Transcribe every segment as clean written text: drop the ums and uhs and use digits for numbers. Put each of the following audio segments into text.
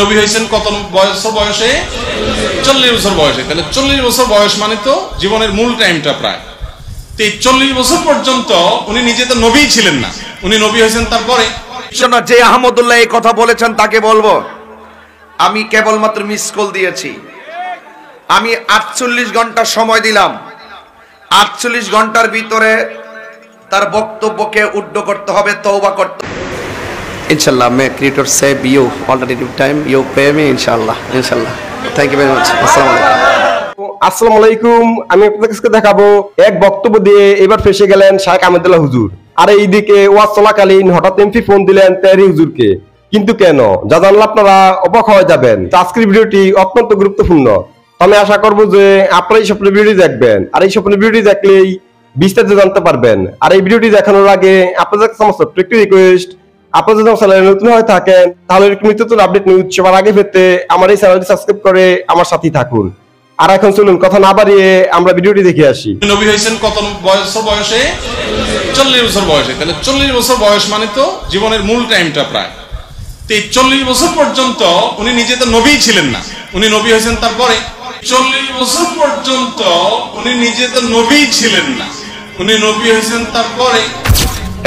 নবী হয়েছেন কত বছর বয়সে? 40 বছর বয়সে। তাহলে 40 বছর বয়স মানে তো জীবনের মূল টাইমটা প্রায়। তো এই 40 বছর পর্যন্ত উনি নিজে তো নবী ছিলেন না, উনি নবী হয়েছেন তারপরে। যে আহমদুল্লাহ এই কথা বলেছেন তাকে বলবো, আমি কেবলমাত্র মিস কল দিয়েছি। আমি 48 ঘন্টা সময় দিলাম। 48 ঘন্টার ভিতরে তার বক্তব্যকে উড্ড করতে হবে, তওবা করতে। Inshallah, may Creator save you already time. You pay me, inshallah. Thank you very much. আসসালামু আলাইকুম। আমি আপনাদের কাছে দেখাবো এক বক্তব্য দিয়ে এবার ফেসে গেলেন শাইখ আহমদুল্লাহ হুজুর। আর এইদিকে ওয়াজ চলাকালীন হঠাৎ এমপি ফোন দিলেন তেরি হুজুরকে। কিন্তু কেন, যা জানলে আপনারা অবাক হয়ে যাবেন। আজকের ভিডিওটি অত্যন্ত গুরুত্বপূর্ণ। আমি আশা করবো যে আপনারা এই স্বপ্নের ভিডিও দেখবেন, আর এই স্বপ্নের ভিডিও দেখলেই বিস্তারিত জানতে পারবেন। আর এই ভিডিওটি দেখানোর আগে আপনাদের সমস্ত একটি রিকোয়েস্ট, আপনারা যদি চ্যানেলে নতুন হয়ে থাকেন তাহলে এরকম নতুন আপডেট নিউজ সবার আগে পেতে আমার এই চ্যানেলটি সাবস্ক্রাইব করে আমার সাথেই থাকুন। আর এখন চলুন কথা না বাড়িয়ে আমরা ভিডিওটি দেখে আসি। নবী হয়েছেন কত বছর বয়সে? 40 বছর বয়সে। তাহলে 40 বছর বয়স মানে তো জীবনের মূল টাইমটা প্রায়। তো এই 40 বছর পর্যন্ত উনি নিজে তো নবী ছিলেন না, উনি নবী হয়েছেন তারপরে। 40 বছর পর্যন্ত উনি নিজে তো নবী ছিলেন না, উনি নবী হয়েছেন তারপরে।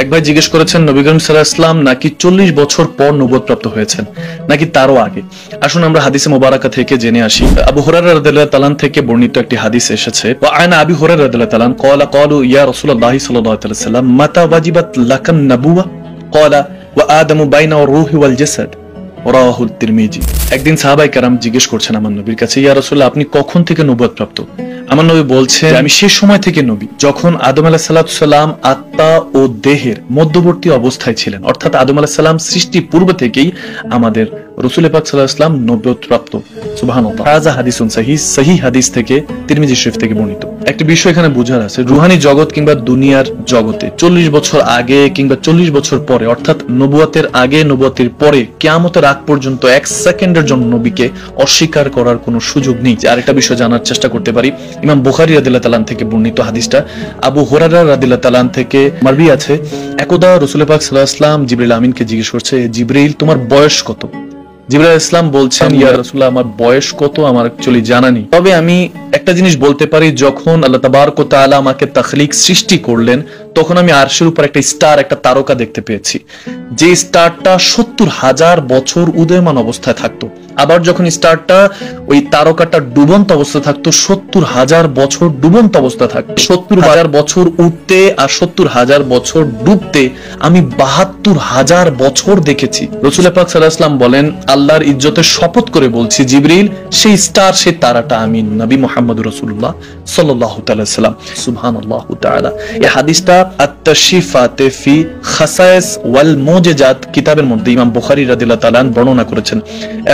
এক ভাই জিজ্ঞেস করেছেন নবী করিম সাল্লাল্লাহু আলাইহি ওয়াসাল্লাম নাকি 40 বছর পর নবুয়ত প্রাপ্ত হয়েছেন নাকি তারও আগে। আসুন আমরা হাদিসে মুবারাকা থেকে জেনে আসি। আবু হুরায়রা রাদিয়াল্লাহু তাআলা থেকে বর্ণিত একটি হাদিস এসেছে, ওয়া আনা আবি হুরায়রা রাদিয়াল্লাহু তাআলা ক্বালু ইয়া রাসূলুল্লাহ সাল্লাল্লাহু আলাইহি ওয়াসাল্লাম মাতা ওয়াজিবাত লাকান নাবুওয়া ক্বালা ওয়া আদামু বাইনা রূহি ওয়াল জাসাদ রাওয়াহু তিরমিজি। একদিন সাহাবায়ে কেরাম জিজ্ঞেস করছেন আমার নবীর কাছে, ইয়া রাসূলুল্লাহ আপনি কখন থেকে নবুয়ত প্রাপ্ত? আমার নবী বলছেন আমি সেই সময় থেকে নবী যখন আদম আলাইহিস সালাম আত্মা ও দেহের মধ্যবর্তী অবস্থায় ছিলেন। অর্থাৎ আদম আলাইহিস সালাম সৃষ্টির পূর্ব থেকেই আমাদের রাসূল পাক সাল্লাল্লাহু আলাইহি ওয়াসাল্লাম নবুয়ত প্রাপ্ত। সুবহানাল্লাহ। হাযা হাদিসুন সহিহ হাদিস থেকে তিরমিজি শরীফ থেকে বর্ণিত। একটা বিষয় এখানে বোঝার আছে, রুহানি জগৎ কিংবা দুনিয়ার জগতে 40 বছর আগে কিংবা 40 বছর পরে, অর্থাৎ নবুয়তের আগে নবুয়তের পরে কিয়ামতের আগ পর্যন্ত 1 সেকেন্ডের জন্য নবীকে অস্বীকার করার কোনো সুযোগ নেই। আরেকটা বিষয় জানার চেষ্টা করতে পারি, ইমাম বুখারী রাদিয়াল্লাহু তাআলা থেকে বর্ণিত হাদিসটা আবু হুরায়রা রাদিয়াল্লাহু তাআলা থেকে মারবি আছে। একদা রাসূল পাক সাল্লাল্লাহু আলাইহি ওয়াসাল্লাম জিবরাইল আমিনকে জিজ্ঞেস করছে, জিবরাইল তোমার বয়স কত? জিবরাইল আলাইহিস সালাম বলছেন, ইয়া রাসূলুল্লাহ আমার বয়স কত আমার অ্যাকচুয়ালি জানা নেই, তবে আমি একটা জিনিস বলতে পারি, যখন আল্লাহ তাবারক ওয়া তাআলা আমাকে তাখলিক সৃষ্টি করলেন তখন আমি আরশের উপর একটা স্টার, একটা তারকা দেখতে পেয়েছি, যে স্টারটা 70,000 বছর উদয়মান অবস্থায় থাকতো। আবার যখন স্টারটা ওই তারকাটা ডুবন্ত অবস্থায় থাকতো 70,000 বছর ডুবন্ত অবস্থায় থাকতো। 70,000 বছর উঠতে আর 70,000 বছর ডুবতে আমি 72,000 বছর দেখেছি। রাসূল পাক সাল্লাল্লাহু আলাইহি ওয়াসাল্লাম বলেন, আল্লাহর ইজ্জতের শপথ করে বলছি জিবরিল, সেই স্টার সেই তারাটা আমি নবী মুহাম্মদুর রাসূলুল্লাহ সাল্লাল্লাহু তাআলা সাল্লাম। সুবহানাল্লাহু তাআলা। এই হাদিসটা আত-তাশফিফাতে ফি খাসায়েস ওয়াল মুজিজাত কিতাবের মধ্যে ইমাম বুখারী রাদিয়াল্লাহু তাআলা বর্ণনা করেছেন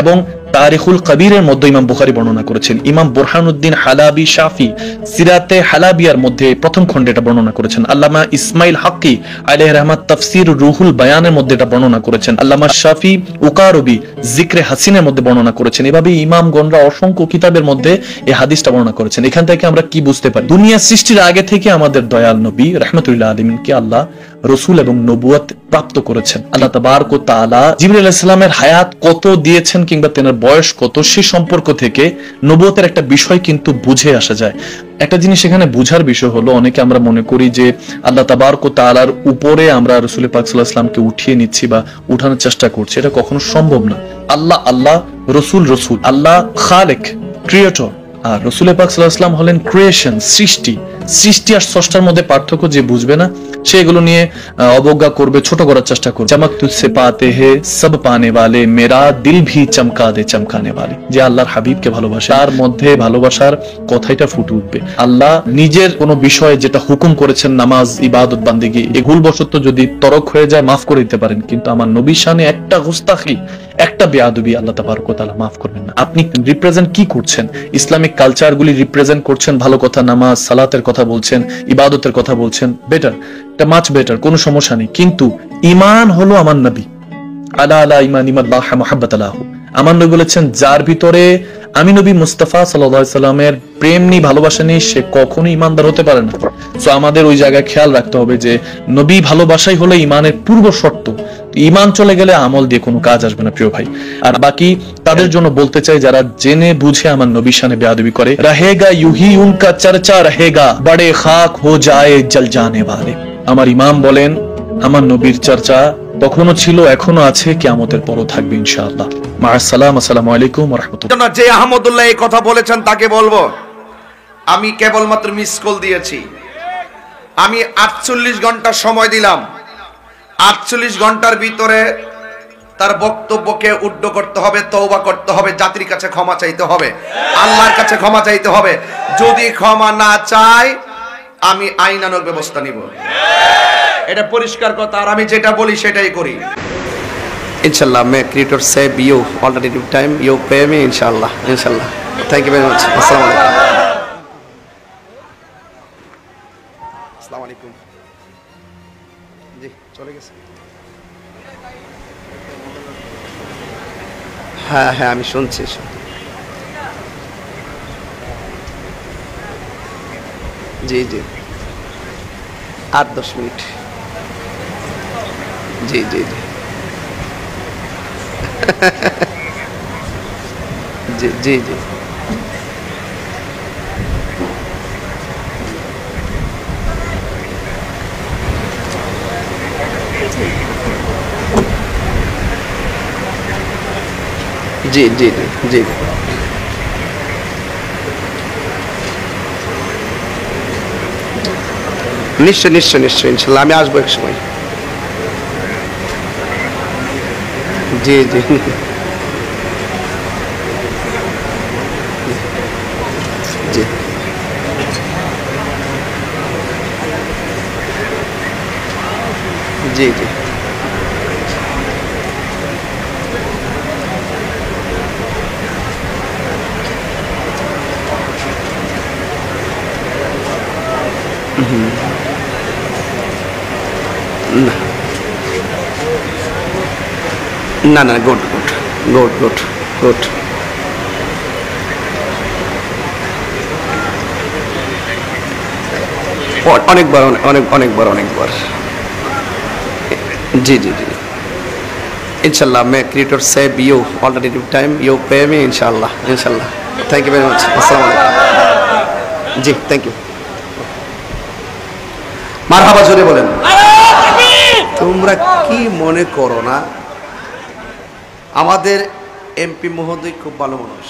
এবং তারিখুল কবিরের মধ্যে ইমাম বুখারী বর্ণনা করেছেন। ইমাম বুরহানুদ্দিন হালাবি শাফি সিরাতে হালাবিয়ার মধ্যে প্রথম খণ্ডে এটা বর্ণনা করেছেন। আল্লামা ইসমাইল হাক্কি আলাইহি রাহমাত তাফসীর রুহুল বায়ানের মধ্যে এটা বর্ণনা করেছেন। আল্লামা শাফি উকারবি জিকরে হাসিনের মধ্যে বর্ণনা করেছেন। এভাবে ইমামগণরা অসংখ্য কিতাবের মধ্যে এই হাদিসটা বর্ণনা করেছেন। এখান থেকে আমরা কি বুঝতে পারি, দুনিয়া সৃষ্টির আগে থেকে আমাদের দয়াল নবী রাহমাতুল আলামিনকে আল্লাহ রাসূল এবং নবুয়ত প্রাপ্ত করেছেন। আল্লাহ তাবারক ওয়া তাআলা জিবরাইল আলাইহিস সালামের হায়াত কত দিয়েছেন কিংবা তেনার বয়স কত, সেই সম্পর্ক থেকে নবুয়তের একটা বিষয় কিন্তু বুঝে আসা যায়। একটা জিনিস এখানে বুঝার বিষয় হলো, অনেকে আমরা মনে করি যে আল্লাহ তাবারক ওয়া তাআলার উপরে আমরা রাসূল পাক সাল্লাল্লাহু আলাইহি ওয়াসাল্লামকে উঠিয়ে নিচ্ছি বা উঠানোর চেষ্টা করছি, এটা কখনো সম্ভব না। আল্লাহ আল্লাহ, রাসূল রাসূল। আল্লাহ খালেক, ক্রিয়েটর, আর রাসূল পাক সাল্লাল্লাহু আলাইহি ওয়াসাল্লাম হলেন ক্রিয়েশন, সৃষ্টি। সৃষ্টি আর স্রষ্টার মধ্যে পার্থক্য যে বুঝবে না সে এগুলো নিয়ে অবজ্ঞা করবে, ছোট করার চেষ্টা করবে। চমক তুঝসে পাতে হে সব পানে ওয়ালে, মেরা দিল ভি চমকা দে চমকানে ওয়ালে। যে আল্লাহর হাবিবকে ভালোবাসে তার মধ্যে ভালোবাসার কথাইটা ফুটে উঠবে। আল্লাহ নিজের কোন বিষয়ে যেটা হুকুম করেছেন, নামাজ, ইবাদত, বান্দেগি, এই ভুলবশত যদি তরক হয়ে যায় মাফ করে দিতে পারেন, কিন্তু আমার নবীর শানে একটা গুস্তাখি, একটা বেয়াদবি আল্লাহ তাবারক ওয়া তাআলা মাফ করবেন না। আপনি রিপ্রেজেন্ট কি করছেন? ইসলামিক কালচারগুলি রিপ্রেজেন্ট করছেন, ভালো কথা, নামাজ, সালাতের কথা বলছেন, ইবাদতের কথা বলছেন, বেটার, এটা মাচ বেটার, কোনো সমস্যা নেই। কিন্তু ঈমান হলো আমার নবী, আলা আলা ঈমান ইমাল্লাহ মুহাব্বাতালাহু। আমার নবী বলেছেন, যার ভিতরে আমি নবী মুস্তাফা সাল্লাল্লাহু আলাইহি সাল্লামের প্রেম নেই, ভালোবাসা নেই, সে কখনোই ঈমানদার হতে পারে না। সো আমাদের ওই জায়গায় খেয়াল রাখতে হবে যে নবী ভালোবাসাই হলো ঈমানের পূর্ব শর্ত। ঈমান চলে গেলে আমল দিয়ে কোনো কাজ আসবে না প্রিয় ভাই। আর বাকি তাদের জন্য বলতে চাই যারা জেনে বুঝে আমার নবীর শানে বেয়াদবি করে, রহেগা ইউহি উনকা চর্চা রহেগা বড়ে খাক হো যায় জল জানে वाले। আমার ইমাম বলেন আমার নবীর চর্চা তখনো ছিল, এখনো আছে, কিয়ামতের পরও থাকবে ইনশাআল্লাহ। মা আসসালাম, আসসালামু আলাইকুম ওয়া রাহমাতুল্লাহ। যে আহমদুল্লাহ এই কথা বলেছেন তাকে বলবো, আমি কেবলমাত্র মিস কল দিয়েছি। আমি 48 ঘন্টা সময় দিলাম। 48 ঘন্টার ভিতরে তার বক্তব্যকে উড্ড করতে হবে, তওবা করতে হবে, জাতির কাছে ক্ষমা চাইতে হবে, আল্লাহর কাছে ক্ষমা চাইতে হবে। যদি ক্ষমা না চায় আমি আইনানুগ ব্যবস্থা নিব। এটা পরিষ্কার কথা। আর আমি যেটা বলি সেটাই করি। Inshallah, may Creator save you alternative time. You pay me, inshallah. Inshallah. Thank you very much. Assalamu alaikum. Assalamu alaikum. জি, চলে গেছে। হ্যাঁ হ্যাঁ, আমি শুনছি। জি জি, 8-10 মিনিট। জি জি জি জি জি জি জি জি জি নিশ্চয় নিশ্চয় নিশ্চয় ইনশাল্লাহ আমি আসবো এক সময়। জি জি জি জি জি না না, good good good good good. অনেকবার অনেকবার অনেকবার। জি জি জি ইনশাল্লাহ, may creator save you alternative time, you pay me ইনশাআল্লাহ। ইনশাআল্লাহ, থ্যাংক ইউ ভেরি মাচ। আসসালামু আলাইকুম। জি, থ্যাংক ইউ। মারহাবা জোরে বলেন। তোমরা কি মনে করো না আমাদের এমপি মহোদয় খুব ভালো মানুষ,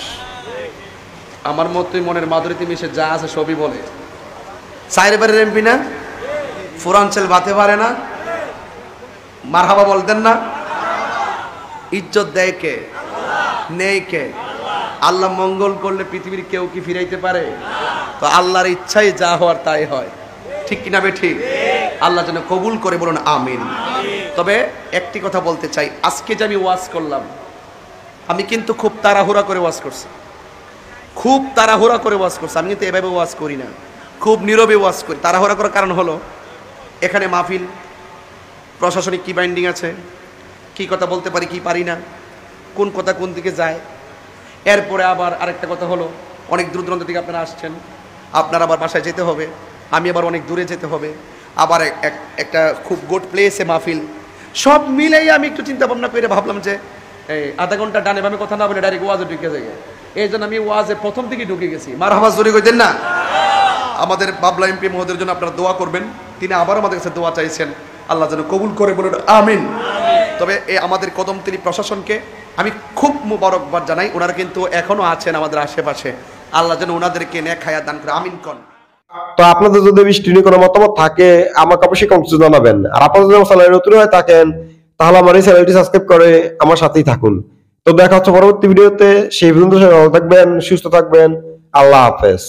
আমার মতোই মনের মাধুরীতে মিশে যা আছে সবই বলে। সাইরেবারের এমপি না, ফুরাঞ্চল বাতে পারে না, মারহাবা বলতেন না? ইজ্জত দেয় কে? নেই কে? আল্লাহ মঙ্গল করলে পৃথিবীর কেউ কি ফিরাইতে পারে? তো আল্লাহর ইচ্ছাই যা হওয়ার তাই হয়, ঠিক কিনা বেঠিক? আল্লাহ যেন কবুল করে, বলুন আমিন। তবে একটি কথা বলতে চাই, আজকে যে আমি ওয়াজ করলাম, আমি কিন্তু খুব তাড়াহুড়া করে ওয়াজ করছি, খুব তাড়াহুড়া করে ওয়াজ করছি। আমি কিন্তু এভাবে ওয়াজ করি না, খুব নীরবে ওয়াজ করি। তাড়াহুড়া করার কারণ হলো এখানে মাহফিল, প্রশাসনিক কি বাইন্ডিং আছে, কি কথা বলতে পারি কি পারি না, কোন কথা কোন দিকে যায়। এরপরে আবার আরেকটা কথা হলো, অনেক দূর দূরান্ত থেকে আপনারা আসছেন, আপনার আবার বাসায় যেতে হবে, আমি আবার অনেক দূরে যেতে হবে, আবার একটা খুব গুড প্লেসে মাহফিল। সব মিলেই আমি একটু চিন্তা ভাবনা করে ভাবলাম যে এই আধা ঘন্টা ডানে বামে কথা না বলে ডাইরেক্ট ওয়াজে ঢুকে যাই। এই জন্য আমি ওয়াজে প্রথম থেকে ঢুকে গেছি। মারহাবা জোরে কইতেন না? আমাদের বাবলা এমপি মহোদয়ের জন্য আপনারা দোয়া করবেন। তিনি আবার আমাদের কাছে দোয়া চাইছেন, আল্লাহ যেন কবুল করে, বলুন আমিন। তবে এই আমাদের কদমতলী প্রশাসনকে আমি খুব মুবারকবাদ জানাই। ওনারা কিন্তু এখনো আছেন আমাদের আশেপাশে, আল্লাহ যেন ওনাদেরকে নেক হায়াত দান করে, আমিন কন। তো আপনাদের যদি বৃষ্টি নিয়ে কোনো মতামত থাকে আমাকে অবশ্যই কমেন্টে জানাবেন। আর আপনারা যদি আমার চ্যানেলে নতুন হয়ে থাকেন তাহলে আমার এই চ্যানেলটি সাবস্ক্রাইব করে আমার সাথেই থাকুন। তো দেখা হচ্ছে পরবর্তী ভিডিওতে। সেই পর্যন্ত সবাই ভালো থাকবেন, সুস্থ থাকবেন। আল্লাহ হাফেজ।